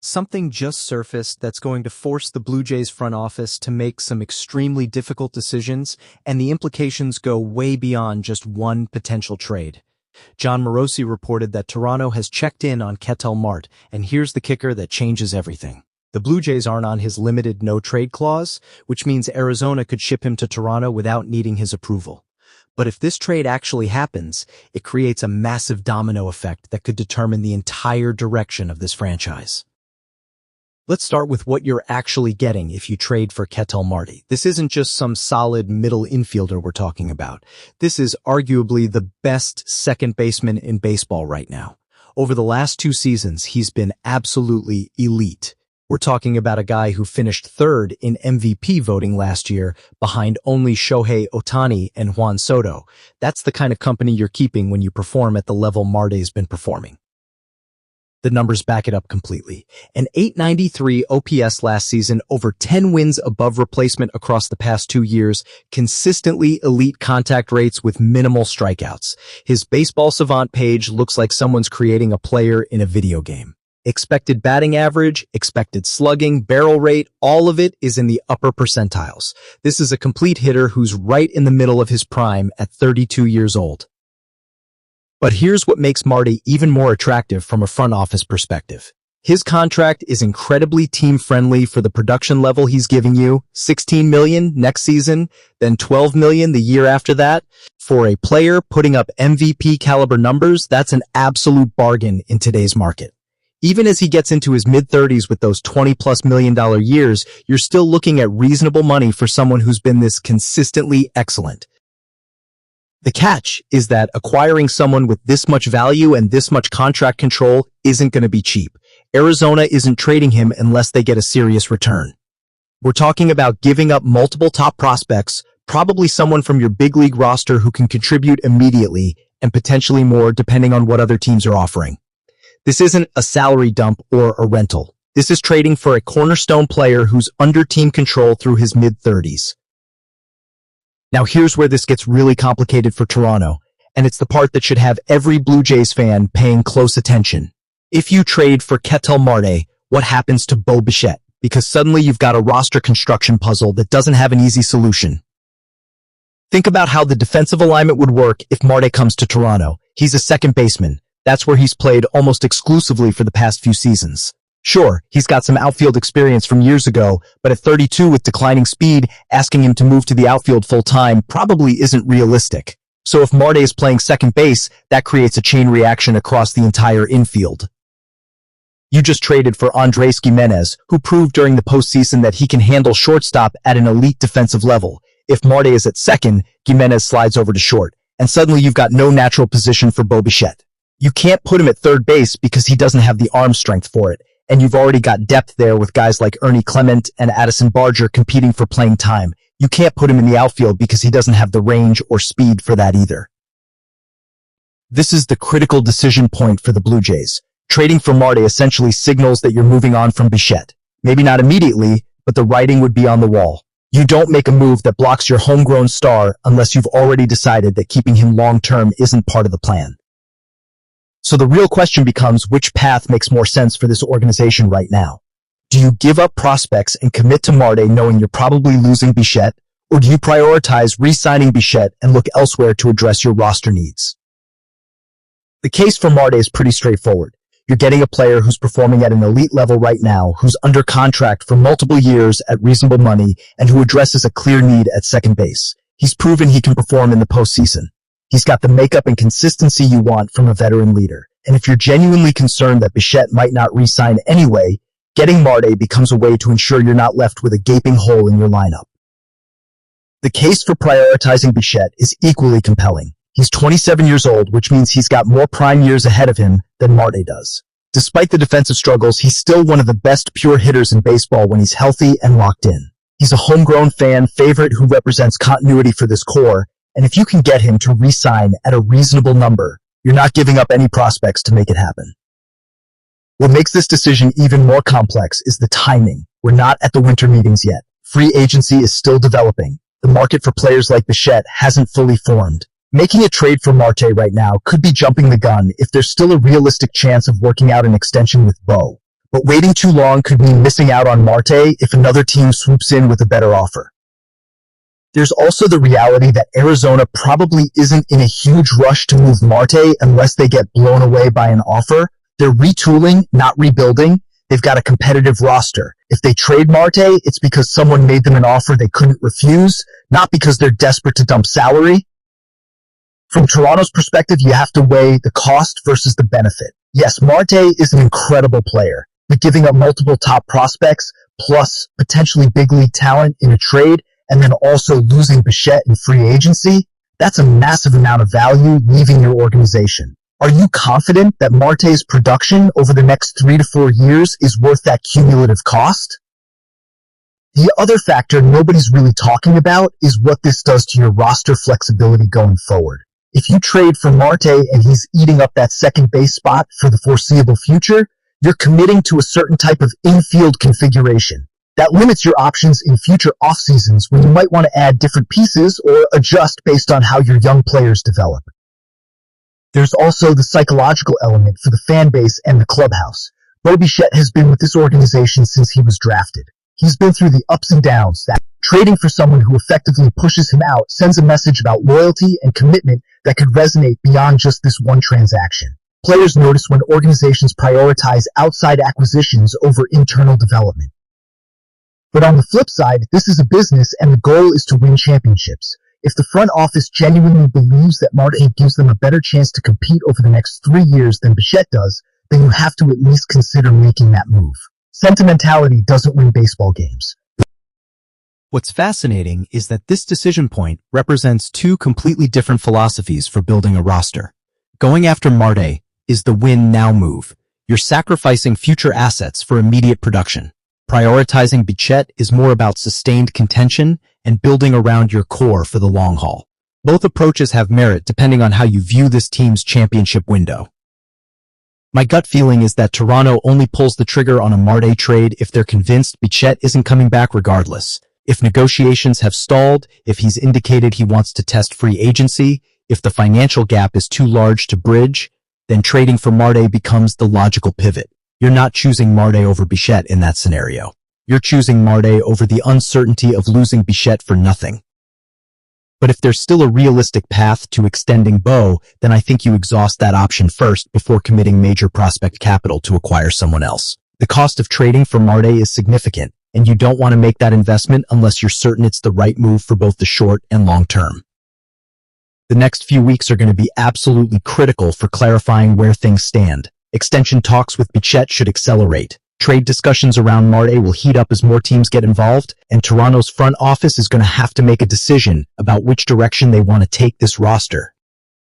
Something just surfaced that's going to force the Blue Jays front office to make some extremely difficult decisions, and the implications go way beyond just one potential trade. John Morosi reported that Toronto has checked in on Ketel Marte, and here's the kicker that changes everything. The Blue Jays aren't on his limited no-trade clause, which means Arizona could ship him to Toronto without needing his approval. But if this trade actually happens, it creates a massive domino effect that could determine the entire direction of this franchise. Let's start with what you're actually getting if you trade for Ketel Marte. This isn't just some solid middle infielder we're talking about. This is arguably the best second baseman in baseball right now. Over the last 2 seasons, he's been absolutely elite. We're talking about a guy who finished third in MVP voting last year behind only Shohei Ohtani and Juan Soto. That's the kind of company you're keeping when you perform at the level Marte's been performing. The numbers back it up completely. An .893 OPS last season, over 10 wins above replacement across the past 2 years, consistently elite contact rates with minimal strikeouts. His Baseball Savant page looks like someone's creating a player in a video game. Expected batting average, expected slugging, barrel rate, all of it is in the upper percentiles. This is a complete hitter who's right in the middle of his prime at 32 years old. But here's what makes Marte even more attractive from a front office perspective. His contract is incredibly team-friendly for the production level he's giving you, $16 million next season, then $12 million the year after that. For a player putting up MVP caliber numbers, that's an absolute bargain in today's market. Even as he gets into his mid-30s with those $20+ million years, you're still looking at reasonable money for someone who's been this consistently excellent. The catch is that acquiring someone with this much value and this much contract control isn't going to be cheap. Arizona isn't trading him unless they get a serious return. We're talking about giving up multiple top prospects, probably someone from your big league roster who can contribute immediately and potentially more depending on what other teams are offering. This isn't a salary dump or a rental. This is trading for a cornerstone player who's under team control through his mid-30s. Now here's where this gets really complicated for Toronto, and it's the part that should have every Blue Jays fan paying close attention. If you trade for Ketel Marte, what happens to Bichette? Because suddenly you've got a roster construction puzzle that doesn't have an easy solution. Think about how the defensive alignment would work if Marte comes to Toronto. He's a second baseman. That's where he's played almost exclusively for the past few seasons. Sure, he's got some outfield experience from years ago, but at 32 with declining speed, asking him to move to the outfield full-time probably isn't realistic. So if Marte is playing second base, that creates a chain reaction across the entire infield. You just traded for Andrés Giménez, who proved during the postseason that he can handle shortstop at an elite defensive level. If Marte is at second, Giménez slides over to short, and suddenly you've got no natural position for Bichette. You can't put him at third base because he doesn't have the arm strength for it. And you've already got depth there with guys like Ernie Clement and Addison Barger competing for playing time. You can't put him in the outfield because he doesn't have the range or speed for that either. This is the critical decision point for the Blue Jays. Trading for Marte essentially signals that you're moving on from Bichette. Maybe not immediately, but the writing would be on the wall. You don't make a move that blocks your homegrown star unless you've already decided that keeping him long-term isn't part of the plan. So the real question becomes, which path makes more sense for this organization right now? Do you give up prospects and commit to Marte knowing you're probably losing Bichette, or do you prioritize re-signing Bichette and look elsewhere to address your roster needs? The case for Marte is pretty straightforward. You're getting a player who's performing at an elite level right now, who's under contract for multiple years at reasonable money, and who addresses a clear need at second base. He's proven he can perform in the postseason. He's got the makeup and consistency you want from a veteran leader. And if you're genuinely concerned that Bichette might not re-sign anyway, getting Marte becomes a way to ensure you're not left with a gaping hole in your lineup. The case for prioritizing Bichette is equally compelling. He's 27 years old, which means he's got more prime years ahead of him than Marte does. Despite the defensive struggles, he's still one of the best pure hitters in baseball when he's healthy and locked in. He's a homegrown fan favorite who represents continuity for this core, and if you can get him to re-sign at a reasonable number, you're not giving up any prospects to make it happen. What makes this decision even more complex is the timing. We're not at the winter meetings yet. Free agency is still developing. The market for players like Bichette hasn't fully formed. Making a trade for Marte right now could be jumping the gun if there's still a realistic chance of working out an extension with Bo. but waiting too long could mean missing out on Marte if another team swoops in with a better offer. There's also the reality that Arizona probably isn't in a huge rush to move Marte unless they get blown away by an offer. They're retooling, not rebuilding. They've got a competitive roster. If they trade Marte, it's because someone made them an offer they couldn't refuse, not because they're desperate to dump salary. From Toronto's perspective, you have to weigh the cost versus the benefit. Yes, Marte is an incredible player, but giving up multiple top prospects, plus potentially big league talent in a trade, and then also losing Bichette in free agency, that's a massive amount of value leaving your organization. Are you confident that Marte's production over the next 3 to 4 years is worth that cumulative cost? The other factor nobody's really talking about is what this does to your roster flexibility going forward. If you trade for Marte and he's eating up that second base spot for the foreseeable future, you're committing to a certain type of infield configuration. That limits your options in future off-seasons when you might want to add different pieces or adjust based on how your young players develop. There's also the psychological element for the fan base and the clubhouse. Bichette has been with this organization since he was drafted. He's been through the ups and downs. That trading for someone who effectively pushes him out sends a message about loyalty and commitment that could resonate beyond just this one transaction. Players notice when organizations prioritize outside acquisitions over internal development. But on the flip side, this is a business and the goal is to win championships. If the front office genuinely believes that Marte gives them a better chance to compete over the next 3 years than Bichette does, then you have to at least consider making that move. Sentimentality doesn't win baseball games. What's fascinating is that this decision point represents two completely different philosophies for building a roster. Going after Marte is the win-now move. You're sacrificing future assets for immediate production. Prioritizing Bichette is more about sustained contention and building around your core for the long haul. Both approaches have merit depending on how you view this team's championship window. My gut feeling is that Toronto only pulls the trigger on a Marte trade if they're convinced Bichette isn't coming back regardless. If negotiations have stalled, if he's indicated he wants to test free agency, if the financial gap is too large to bridge, then trading for Marte becomes the logical pivot. You're not choosing Marte over Bichette in that scenario. You're choosing Marte over the uncertainty of losing Bichette for nothing. But if there's still a realistic path to extending Bo, then I think you exhaust that option first before committing major prospect capital to acquire someone else. The cost of trading for Marte is significant, and you don't want to make that investment unless you're certain it's the right move for both the short and long term. The next few weeks are going to be absolutely critical for clarifying where things stand. Extension talks with Bichette should accelerate. Trade discussions around Marte will heat up as more teams get involved, and Toronto's front office is going to have to make a decision about which direction they want to take this roster.